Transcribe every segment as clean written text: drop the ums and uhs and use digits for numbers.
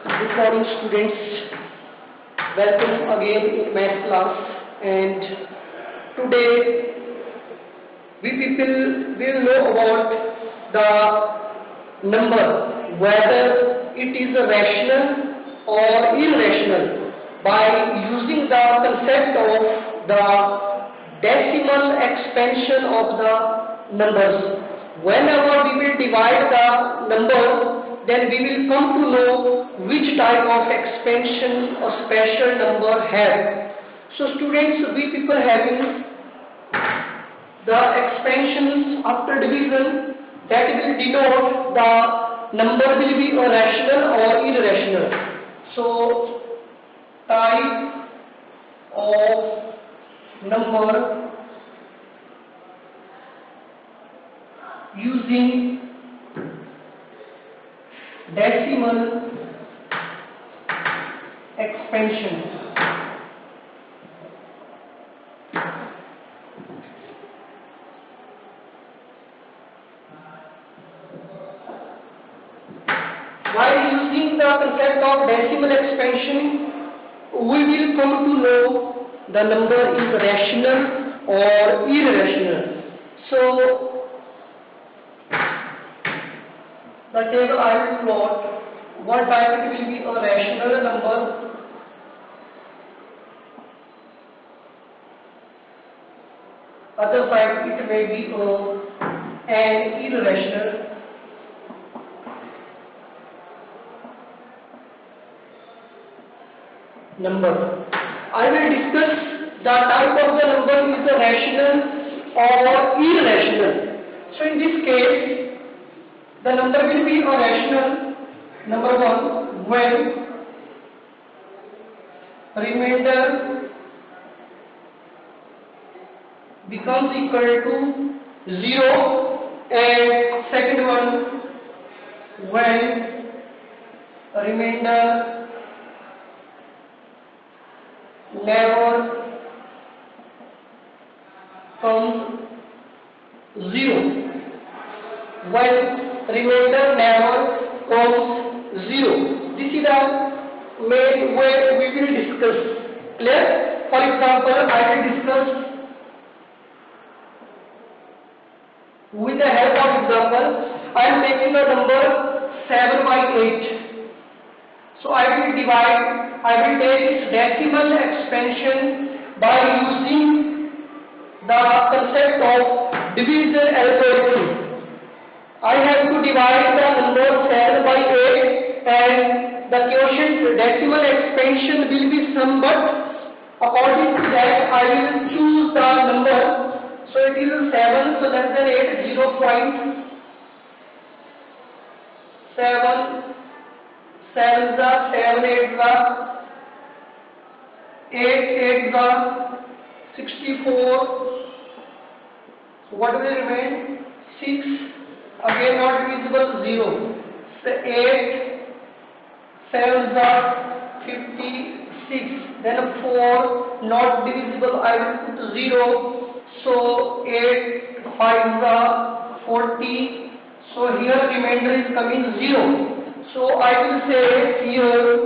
Good morning, students. Welcome again in math class. And today we people will know about the number, whether it is a rational or irrational, by using the concept of the decimal expansion of the numbers. Whenever we will divide the numbers, then we will come to know which type of expansion a special number has. So students, we people having the expansions after division, that will denote the number will be a rational or irrational. So type of number using decimal expansion. While using the concept of decimal expansion, we will come to know the number is rational or irrational. So the table I will plot, one type it will be a rational number, other side it may be an irrational. Number. I will discuss the type of the number is a rational or irrational. So in this case, the number will be a rational. Number one, when remainder becomes equal to 0, and second one, when remainder never comes 0. When remainder never comes 0. This is the main way we will discuss. Clear? For example, I will discuss with the help of example. I am taking the number 7 by 8. So I will take its decimal expansion by using the concept of division algorithm. I have to divide the number 7 by 8, and the quotient decimal expansion will be sum, but according to that I will choose the number. So it is 7, so less than 8, 0.7, 7 the 7 8 the 8 8 the 64. So what will remain? 6. Again not divisible, 0. So 8 7 the 56. Then 4 not divisible, I will put 0. So 8 5 the 40. So here remainder is coming 0. So I will say here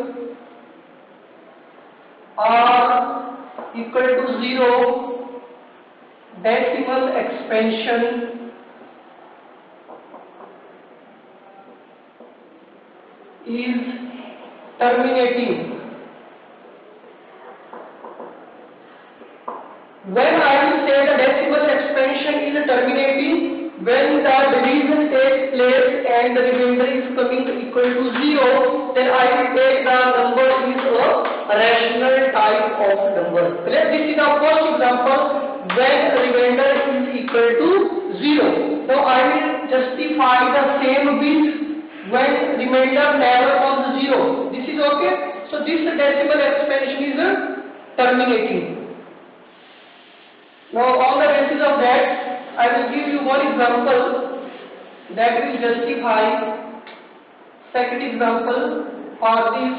R equal to 0, decimal expansion is terminating. When I will say the decimal expansion is terminating, when the division takes place and the remainder is coming equal to 0, then I will take the number is a rational type of number. This is the first example when remainder is equal to 0. Now I will justify the same with when remainder never comes 0. This is okay. So this decimal expansion is terminating. Now on the basis of that, I will give you one example that will justify. Second example, for this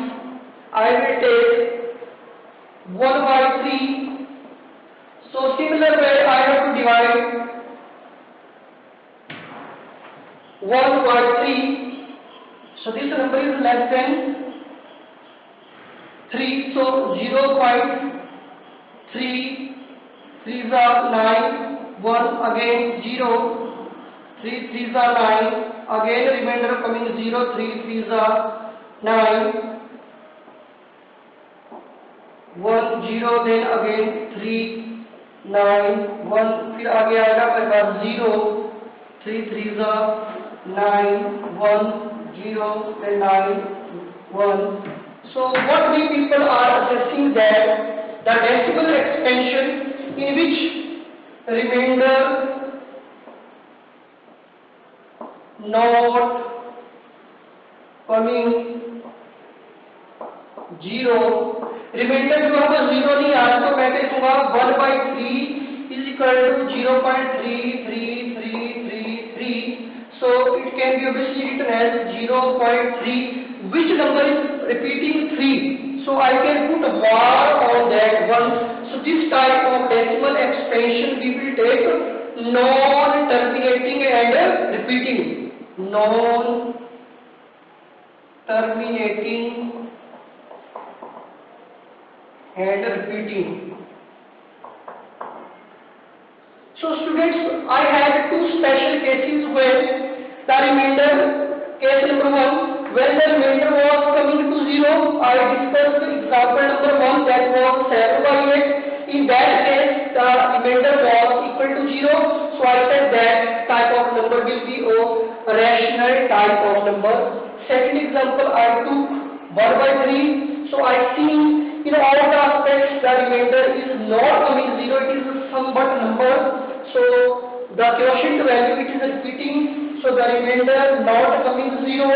I will take 1 by 3. So similar way I have to divide 1 by 3. So this number is less than 3, so 0.3, 3s are 9, 1 again 0, 3 3s are 9, again remainder coming 0, 3 3s are 9, 1 0, then again 3 9 1, फिर आगे आएगा अपने पास 0, 3 3s are 9, 1 0, then 9 1. So what we people are assessing that the decimal expansion in which remainder not coming 0, reminder जो है वो 0 नहीं आ रहा, तो मैं लिखूंगा 1/3 is equal to 0.3333. So it can be obviously written as 0.3. Which number is repeating 3? So I can put a bar on that one. So this type of decimal expansion we will take non-terminating and repeating. Non-terminating and repeating. So students, I had two special cases where the remainder, case number 1, when the remainder was coming to 0, I discussed example number 1, that was 7/8. In that case, the remainder was equal to 0. So I said that type of number will be a rational type of number. Second example, I took 1/3. So I see in all the aspects the remainder is not coming 0, it is some but number. So the quotient value it is repeating, so the remainder not coming 0,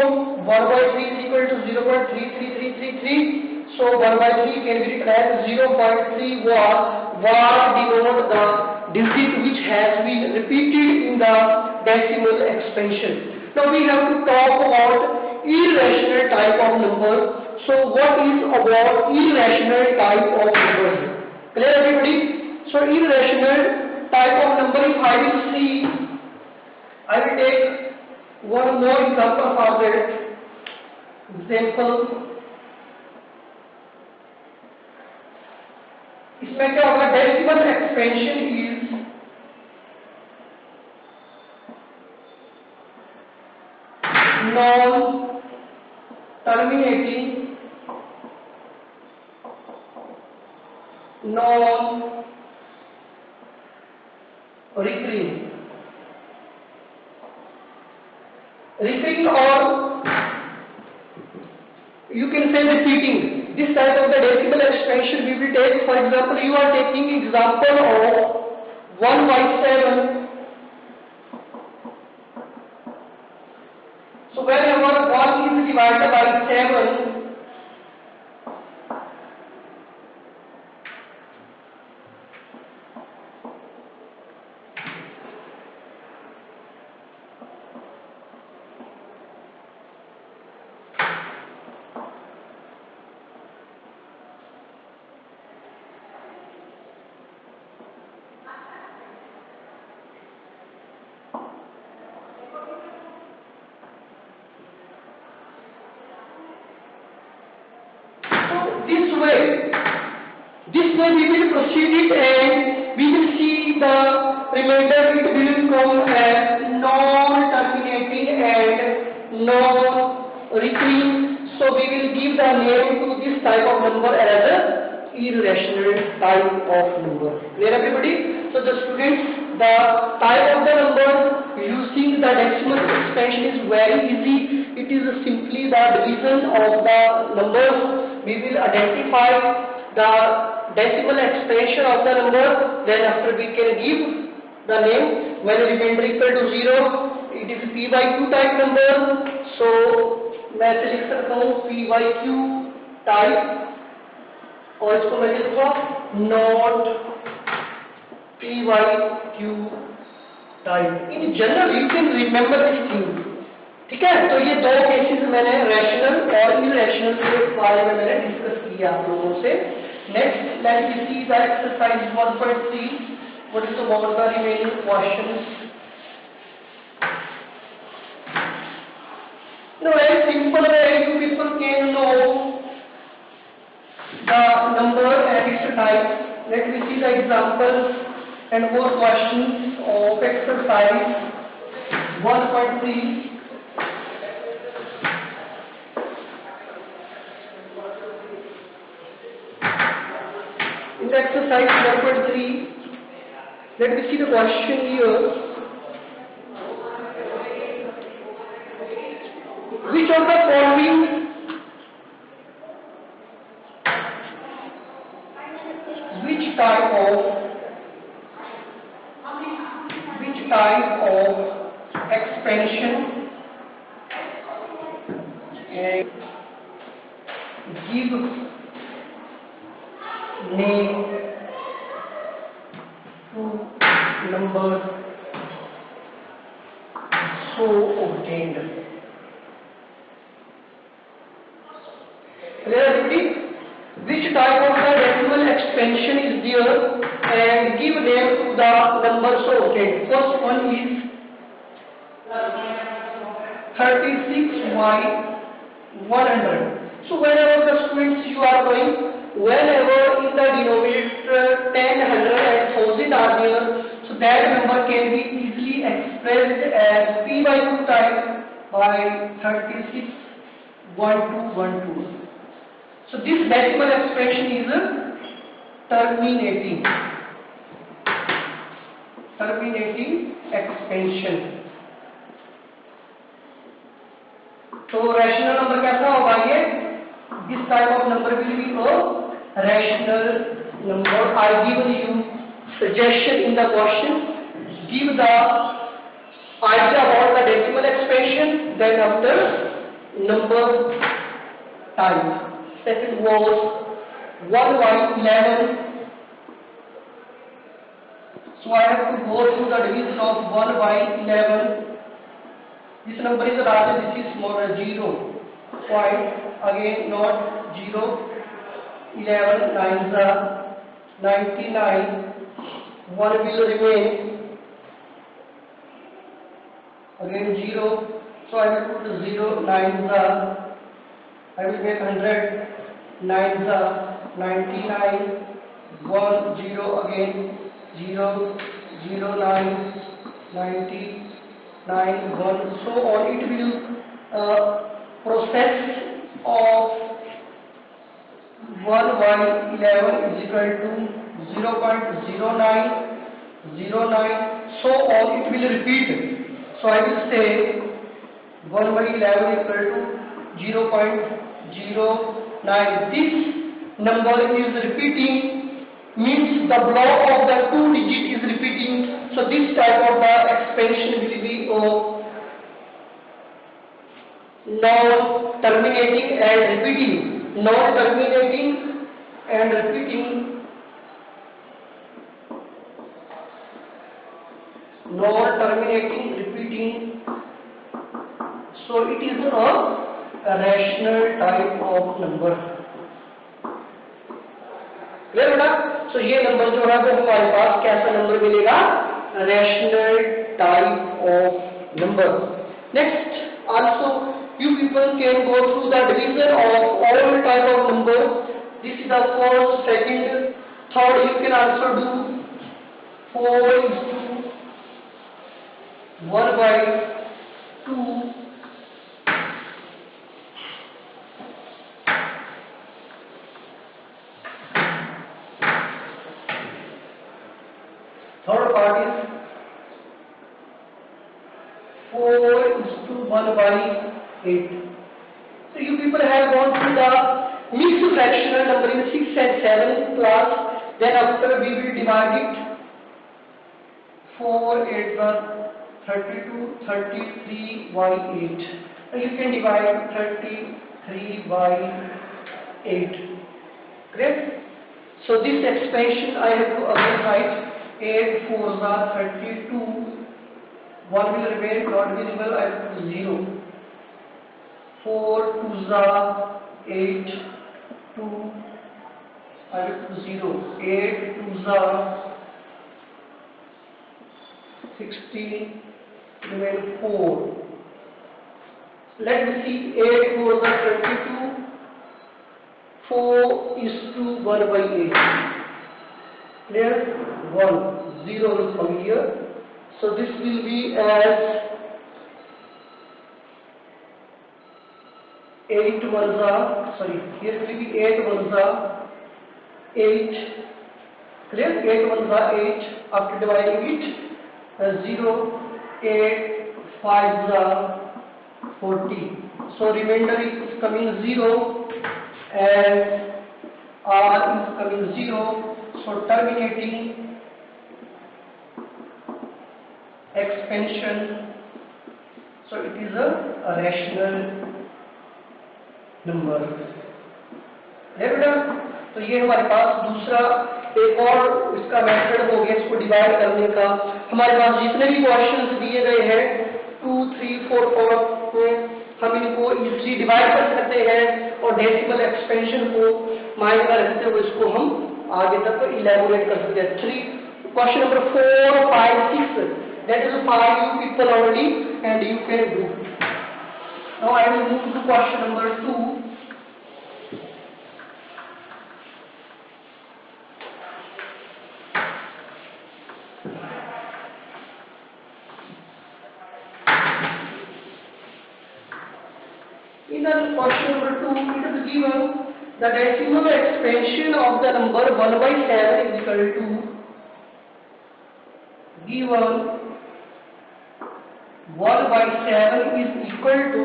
1/3 is equal to 0.33333. So 1/3 can be written as 0.3 var denote the digit which has been repeated in the decimal expansion. Now we have to talk about irrational type of number. So what is about irrational type of number? Clear everybody? So irrational type of number, if I will see, I will take one more example for that. Example, इसमें क्या होगा, decimal expansion is non-terminating, non-recurring. Recurring or you can say repeating. This type of the decimal expansion we will take. For example, you are taking example of 1/7. So whenever 1 is divided by 7, this way we will proceed it and we will see the remainder it will come as non-terminating and non-recurring. So we will give the name to this type of number as a irrational type of number. Clear everybody? So the students, the type of the number using the decimal expansion is very easy. It is simply the division of the numbers. We will identify the decimal expansion of the number, then after we can give the name. When remainder equal to 0, it is p/q type number. So मैं ऐसे लिख सकता हूँ p/q type, और इसको मैं लिखूंगा not p/q type. In general you can remember this thing. ठीक है, तो ये दो केसेस मैंने रैशनल और इरैशनल के बारे में मैंने डिस्कस किया आप लोगों से. Next, let me see the exercise 1.3. What is about the remaining questions? No, very simple way you people can know exercise. Let me see the examples and more questions of exercise 1.3. In the exercise 1.3, let me see the question here. Which of the following which type of expansion and give name to number so obtained? Which type of the decimal expansion is there and give name to the number so obtained? First one is 36y100. So whenever the students you are going, whenever in the denominator 10, 100 and 1000 are there, so that number can be easily expressed as p by 2 times by 36 1212. So this decimal expression is terminating expansion. तो rational number कैसा होगा ये? This type of number will be a rational number. I given you suggestion in the question. Give the idea about the decimal expansion, then after number type. Second was 1 by 11. So I have to go through the division of 1 by 11. This number is larger, this is smaller, 0. Point again not 0. 11 9s are 99. 1 will remain. Again 0. So I will put 0 9s are. I will make 100. 9s are 99. 1 0 again 0 0 9 90 9 1, so on. It will process of 1 by 11 is equal to 0.09 09, so on. It will repeat. So I will say 1 by 11 equal to 0.09. This number is repeating, means the block of the 2 digit is repeating. So this type of the expansion will be non-terminating and repeating. Non-terminating and repeating. Non-terminating, repeating. So it is a rational type of number. Clear बेटा? सो ये number जो है वो हमारे पास कैसा number मिलेगा? Rational type of number. Next, also you people can go through the division of all type of number. This is the first, second, third. You can also do 4 is to 1 by 2. Third part is 4 is to 1 by 8. So you people have gone through the mixed fractional number in 6 and 7 class. Then after we will divide it. 4 8 32 33 by 8. So you can divide 33 by 8. Correct? So this expansion I have to again write. 8 4 are 32. 1 will remain not visible. I have to 0. 4 2s are 8 2. I have to 0. 8 2s are 16. Remain 4. Let me see. 8 4s are 22. 4 is to 1 by 8. Clear? 1, 0 will come here. So this will be as 8 ones are, sorry, here will be 8 ones are 8. Clear? 8 ones are 8. After dividing it, 0, 8, 5 are 40. So remainder is coming 0 and R is coming 0. So terminating expansion. So it is a rational number. बेटा तो ये हमारे पास दूसरा एक और इसका method हो गया इसको डिवाइड करने का। हमारे पास जितने भी क्वेश्चंस दिए गए हैं 2, 3, 4, 5 में हम इनको इजीली डिवाइड कर सकते हैं और डेसिमल एक्सपेंशन को माइंड में रखते हुए इसको हम आगे तक इलैबोरेट कर सकते हैं। 3 question number 4, 5, 6 that is 5 you people only and you can do. Now I will move to question number 2. In the question number 2, it is given the decimal expansion of the number 1 by 7 is equal to given 1 by 7 is equal to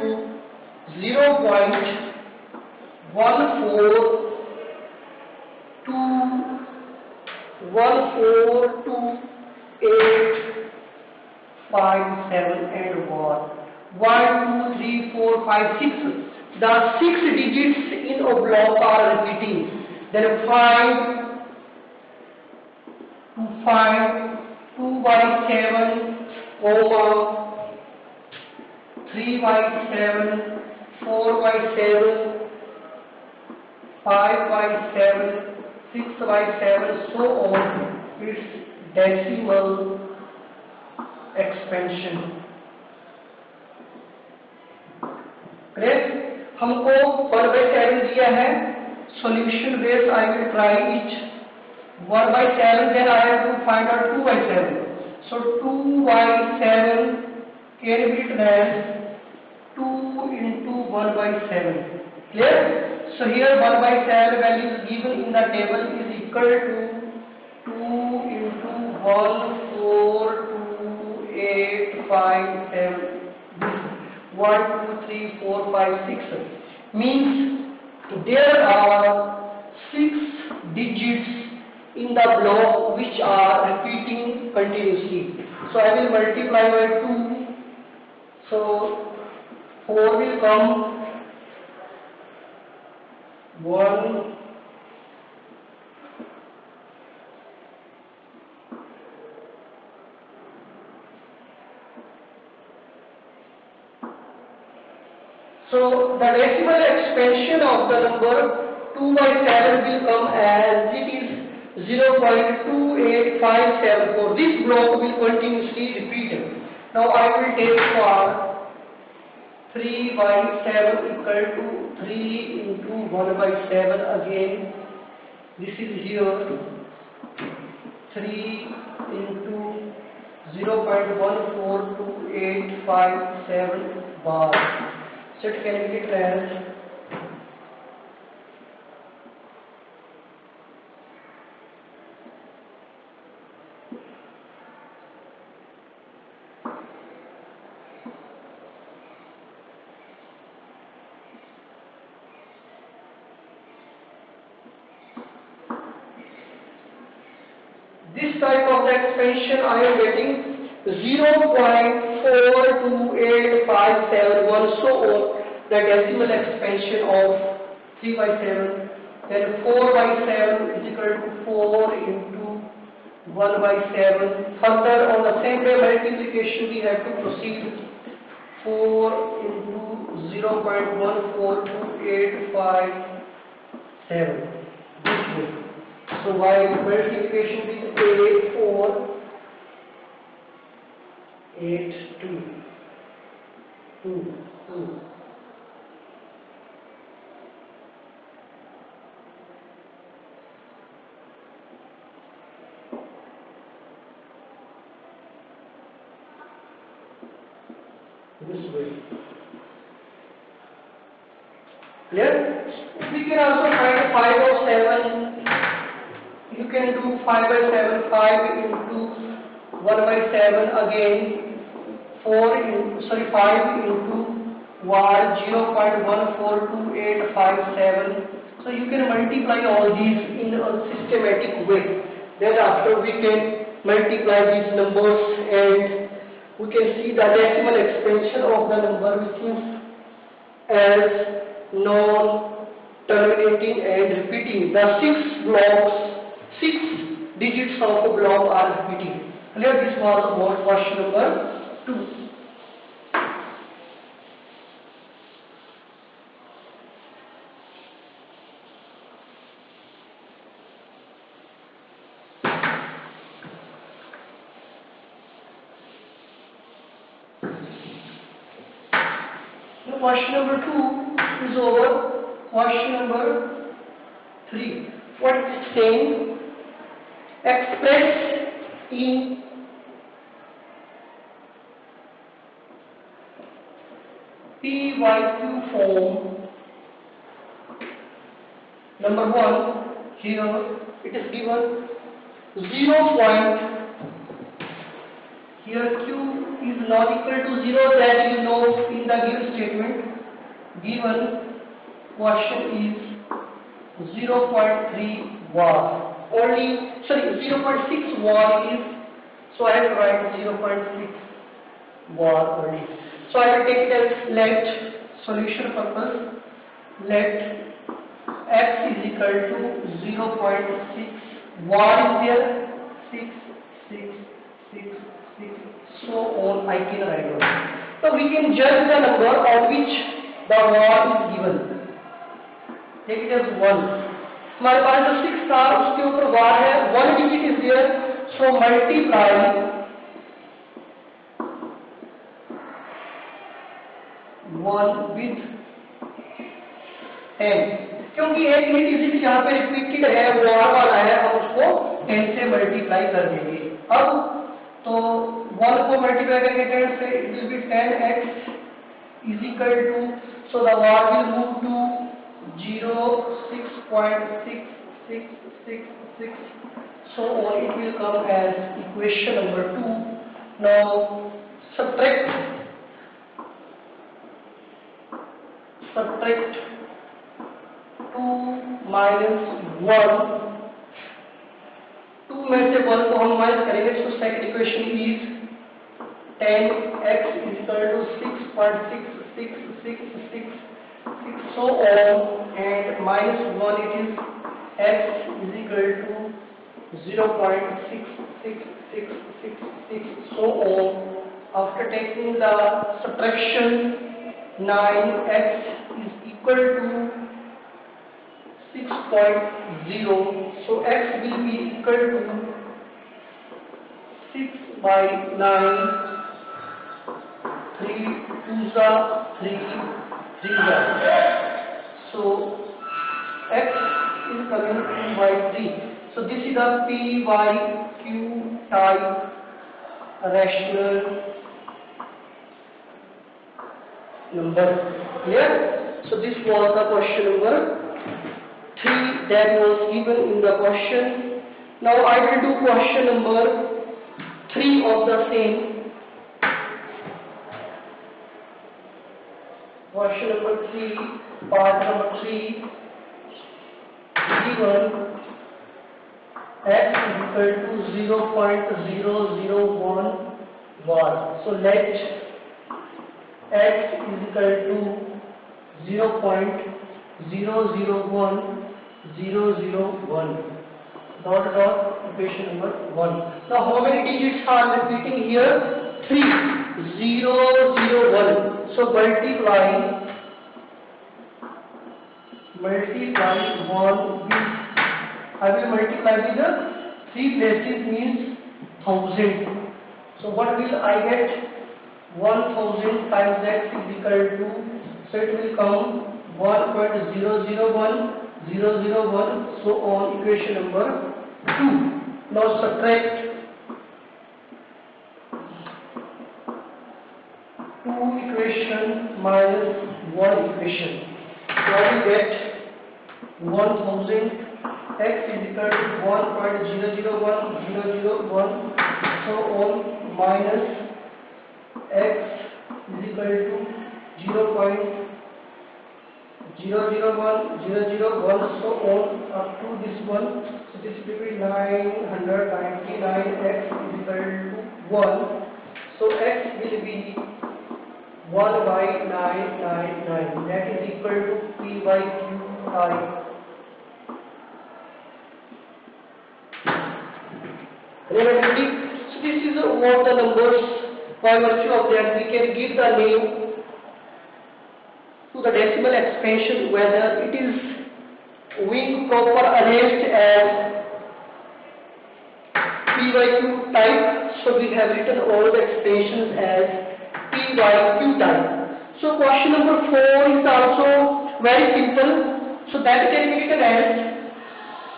0.142142857 and 1. 1, 2, 3, 4, 5, 6. The 6 digits in a block are repeating. Then find 2 by 7, comma 3 by 7, 4 by 7, 5 by 7, 6 by 7, so on. It's decimal expansion. Correct? हमको 1 by 7 दिया है. Solution base I will try it. 1 by 7, then I have to find out 2 by 7. So 2 by 7 can be written as 2 into 1 by 7. Clear? So here 1 by 7 value is given in the table is equal to 2 into 1, 4, 2, 8, 5, 7. 1, 2, 3, 4, 5, 6 means there are 6 digits in the block which are repeating continuously. So I will multiply by 2. So 4 will come 1, so the decimal expansion of the number 2 by 7 will come as it is 0.28574. This block will continuously repeat. Now I will take for 3 by 7 equal to 3 into 1 by 7 again. This is here 3 into 0.14287 bar. So it can be written as this type of the expansion I am getting 0.428571, so on the decimal expansion of 3 by 7. Then 4 by 7 is equal to 4 into 1 by 7. Further on the same way multiplication we have to proceed. 4 into 0.14285 this way. So while multiplication with 8, 4, 8, 2, 2, 2. this way. Clear? We can also find 5 or 7. You can do 5 by 7, 5 into 1 by 7 again. 5 into y 0.142857. So you can multiply all these in a systematic way. Then after we can multiply these numbers and we can see the decimal expansion of the number, which is as non-terminating and repeating. The 6 digits of a block are repeating. Clear? This was about question number 2. Question number 2 is over. Question number 3. What is it saying? Express in PYQ form. Number 1, here it is given 0 point. Here Q is not equal to 0, that you know in the given statement. Given question is 0.3 var. 0.6 var is, so I have to write 0.6 var only. So I will take it as let solution purpose, let x is equal to 0.6 var is there, 6, 6, 6, 6, so on I can write down. So we can judge the number on which the var is given. Take it as 1. हमारे पास जो 6 था उसके ऊपर var है, 1 digit is there, so multiply 1 with 10. क्योंकि एक digit यहाँ पे रिपीटेड है, var वाला है, हम उसको 10 से मल्टीप्लाई कर देंगे. अब तो 1 को मल्टीप्लाई करके 10 से it will be 10x is equal to, so the var will move to 0.66666, so on it will come as equation number 2. Now subtract 2 minus 1. 2 में से 1 को हम माइनस करेंगे, so second equation is 10x is equal to 6.6666, so on, and minus 1 it is x is equal to 0.66666, so on. After taking the subtraction, 9x is equal to 6.0, so x will be equal to 6 by 9, 3 2s are 3 3s are. So x is coming 2 by 3. So this is the PYQ type rational number. Clear? So this was the question number 3 that was given in the question. Now I will do question number 3 of the same. Question number 3, part number 3, given x is equal to 0.001 var. So let x is equal to 0.001001. Dot equation number 1. Now how many digits are repeating here? 3. 0, 0, 1. So multiply 1 with, I will multiply with the 3 places means 1000. So what will I get? 1000 times x is equal to, so it will come 1.001, 001, so on, equation number 2. Now subtract 2 equation equation minus one equation. So I will get 1000 x is equal to 1.001001 so on minus x is equal to 0.001001 so on up to this one. So this will be 999 x is equal to 1. So x will be 1 by 999 that is equal to p by q I. Remember, so this is what the numbers, by virtue of that we can give the name to the decimal expansion whether it is being proper arranged as p by q type. So we have written all the expansions as p by q type. So question number 4 is also very simple. So that can be written as,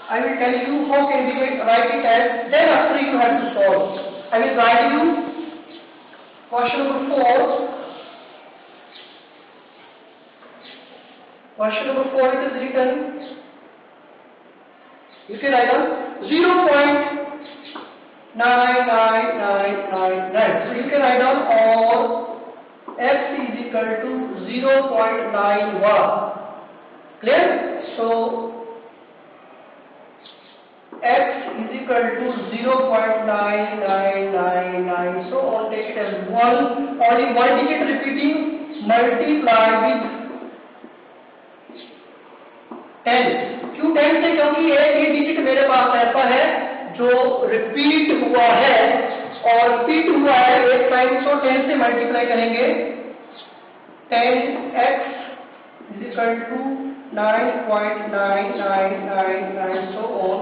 I will tell you how can we write it as, then after you have to solve. I will write you question number 4. Question number 4 it is written, you can write down 0.99999. So you can write down or x is equal to 0.91. Clear? So x is equal to 0.9999. So on take it as 1. Only one digit repeating, multiply with 10. क्यों 10 से? क्योंकि एक ही digit मेरे पास ऐसा है जो repeat हुआ है और रिपीट हुआ है एक टाइम. तो 10 से मल्टीप्लाई करेंगे 10x is equal to 9.9999 so on.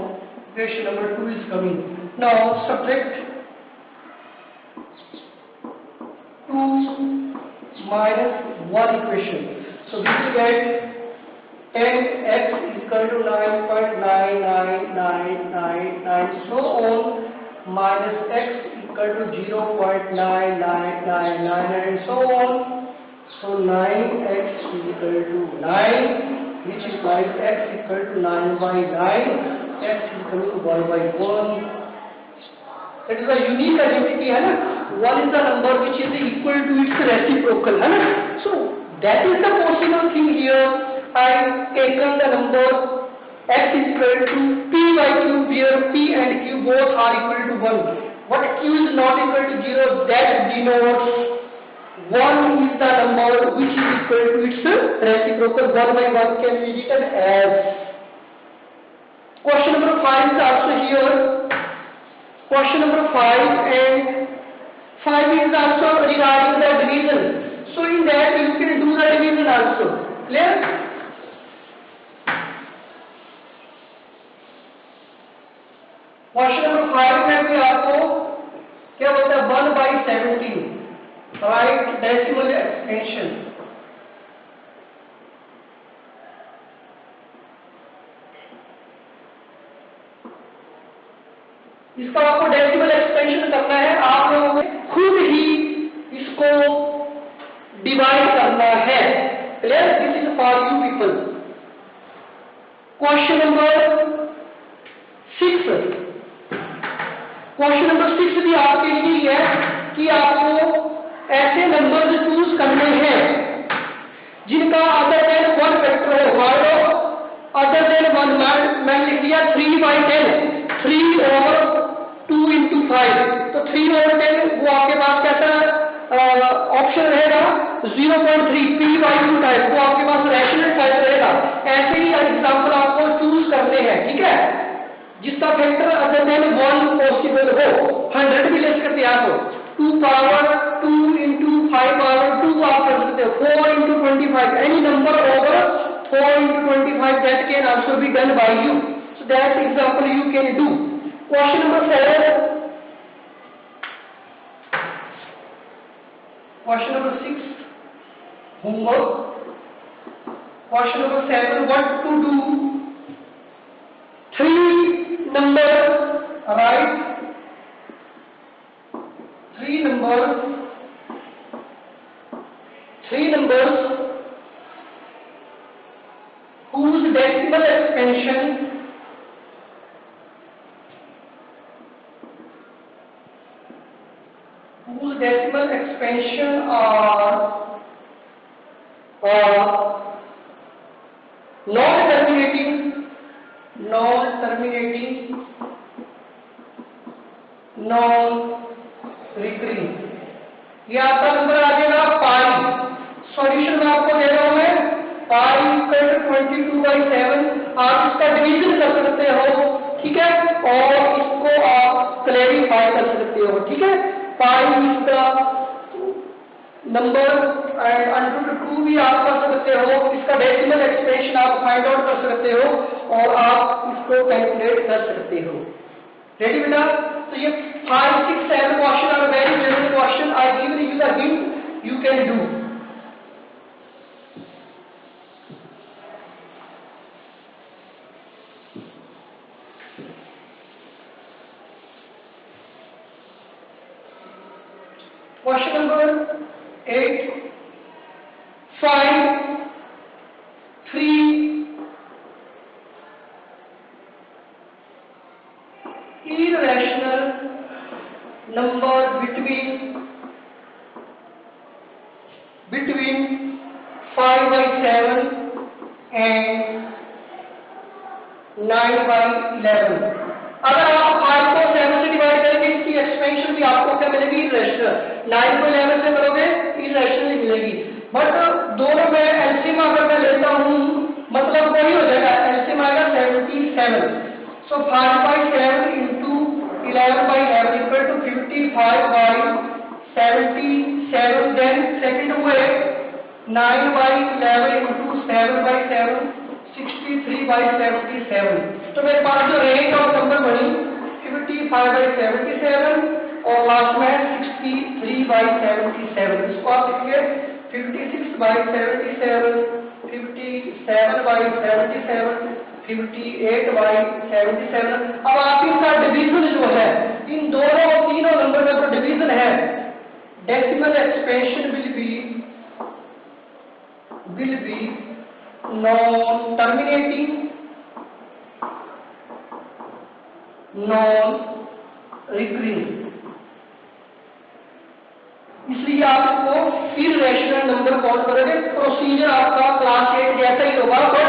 Equation number 2 is coming. Now subtract 2 minus 1 equation. So we will get 10x is equal to 9.9999 so on minus x equal to 0.9999 and so on. So 9x is equal to 9, which implies x equal to 9 by 9, x is equal to 1 by 1. That is a unique identity, है ना? 1 is the number which is equal to its reciprocal, है ना? So that is the possible thing here. I taken the number x is equal to p by q where p and q both are equal to 1. What q is not equal to 0, that denotes 1 is the number which is equal to its reciprocal. 1 by 1 can be written as. Question number 5 is also here. Question number 5 and 5 is also regarding the division. So in that you can do the division also. Clear? Question number 5 में भी आपको क्या बोलता है 1 by 17. Write decimal expansion. इसका आपको decimal expansion करना है. आप लोगों को खुद ही इसको डिवाइड करना है. Clear? This is for you people. Question number 6. Question number 6 भी आपके लिए है कि आपको ऐसे नंबर्स चूज करने हैं जिनका अदर देन 1 फैक्टर हो. मान लो अदर देन 1 मैं लिख दिया 3 by 10, 3 over 2 into 5. तो 3 over 10 वो आपके पास कैसा ऑप्शन रहेगा 0.3 p by q टाइप. वो आपके पास रैशनल टाइप रहेगा. ऐसे ही एग्जांपल आपको चूज करने हैं. ठीक है? जिसका फैक्टर अदर देन 1 पॉसिबल हो. 100 भी ले सकते हैं आप. 2 power 2 into 5 power 2 आप कर सकते हो. 4 into 25 any number over 4 into 25 that can also be done by you. So that example you can do. Question number 7. Question number 6. Homework. Question number 7. What to do? 3 numbers, right? 3 numbers expansion are non-terminating, non-recurring। ये आपका number आ जाएगा पाई। Solution में आपको दे रहा हूं मैं pi equal to 22/7। आप इसका डिवीजन कर सकते हो, ठीक है, और इसको आप क्लैरिफाई कर सकते हो, ठीक है। Pi is the number and √2 भी आप कर सकते हो। इसका डेसिमल एक्सप्रेशन आप फाइंड आउट कर सकते हो और आप इसको कैलकुलेट कर सकते हो। रेडी बेटा? तो ये 5, 6, 7 question are very general question. I given you the hint, you can do. Question number 8. Find 3 irrational number between 5/7 and 9/11। अगर आप 5 को 7 से डिवाइड करेंगे इसकी एक्सपेंशन भी आपको क्या मिलेगी? इरेशनल। 9 को 11 से करोगे इरेशनल ही मिलेगी। बट दोनों में एलसीएम अगर मैं लेता हूं मतलब वही हो जाएगा, एलसीएम आएगा 77। So 5/7 into 11/11 equal to 55/77। Then second हुए 9/11 into 7/7 63/77। तो मेरे पास जो रेंज ऑफ नंबर बनी 55/77 और लास्ट में 63/77। इसको आप लिखिए 56/77, 57/77, 58/77। अब आप इनका डिवीजन जो है, इन दोनों तीनों नंबर का जो डिवीजन है, decimal expansion will be non-terminating, non-recurring। इसलिए आप इसको इररेशनल नंबर काउंट करोगे। प्रोसीजर आपका क्लास 8 जैसा ही होगा, बट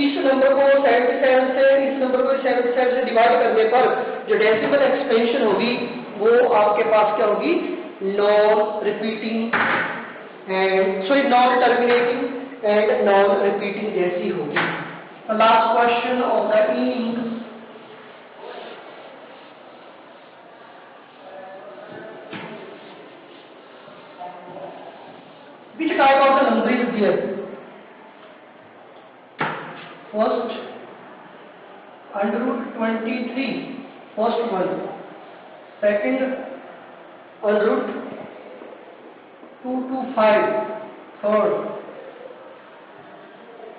इस नंबर को 77 से, इस नंबर को 77 से डिवाइड करने पर जो डेसिमल एक्सपेंशन होगी वो आपके पास क्या होगी? Non repeating and non terminating and non repeating जैसी होगी। Last question of the evening. Which type of the number is there? First, √23, first one. Second, √225, third.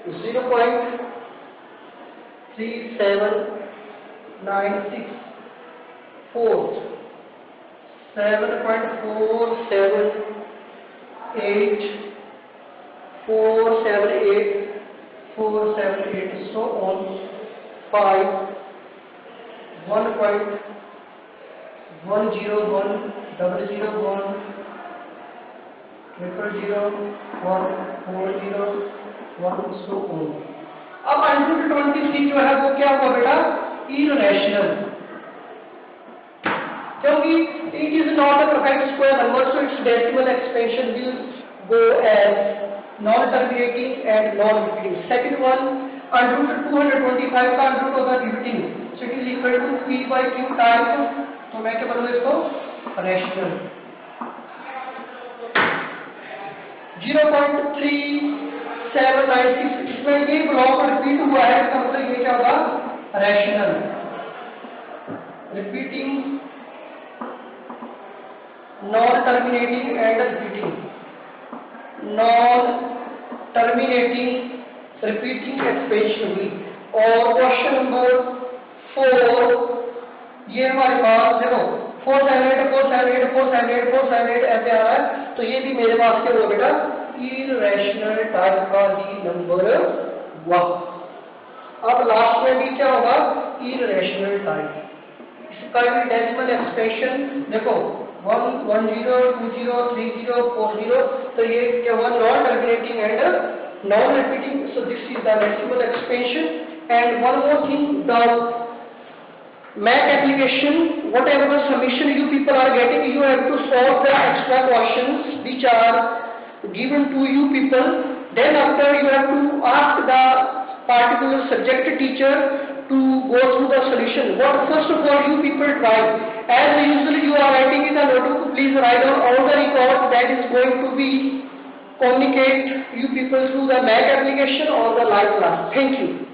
0.3796, fourth. 7.478, 478, 478, so on. 5, 1.101, 001, 000, 140, 1, so on. अब √23 जो है वो क्या हुआ बेटा? इररेशनल, क्योंकि it is not a perfect square number, so its decimal expansion will go as non-terminating and non-repeating. Second one, √225 का √ होगा 15, so it is equal to p/q type, तो मैं क्या बोलूँगा इसको? रेशनल। 0.3796, इसमें ये ब्लॉक रिपीट हुआ है, इसका मतलब ये क्या होगा? Rational. Repeating, non-terminating and repeating, non-terminating, repeating expansion हुई। और क्वेश्चन नंबर 4, ये हमारे पास देखो 478, 478, 478, 478 ऐसे आ रहा है, तो ये भी मेरे पास क्या हुआ बेटा? इररेशनल टाइप का ही नंबर हुआ। अब लास्ट में भी क्या होगा? Irrational type. इसका भी डेसिमल एक्सप्रेशन देखो 1 1 0 2 0 3 0 4 0. तो ये क्या हुआ, non terminating and non repeating. So this is the maximal expansion. And one more thing, the Mac application, whatever the submission you people are getting, you have to solve the extra questions which are given to you people. Then after you have to ask the particular subject teacher to go through the solution. What first of all you people try, as usually you are writing in the notebook, please write down all the records that is going to be communicate you people through the Mac application or the live class. Thank you.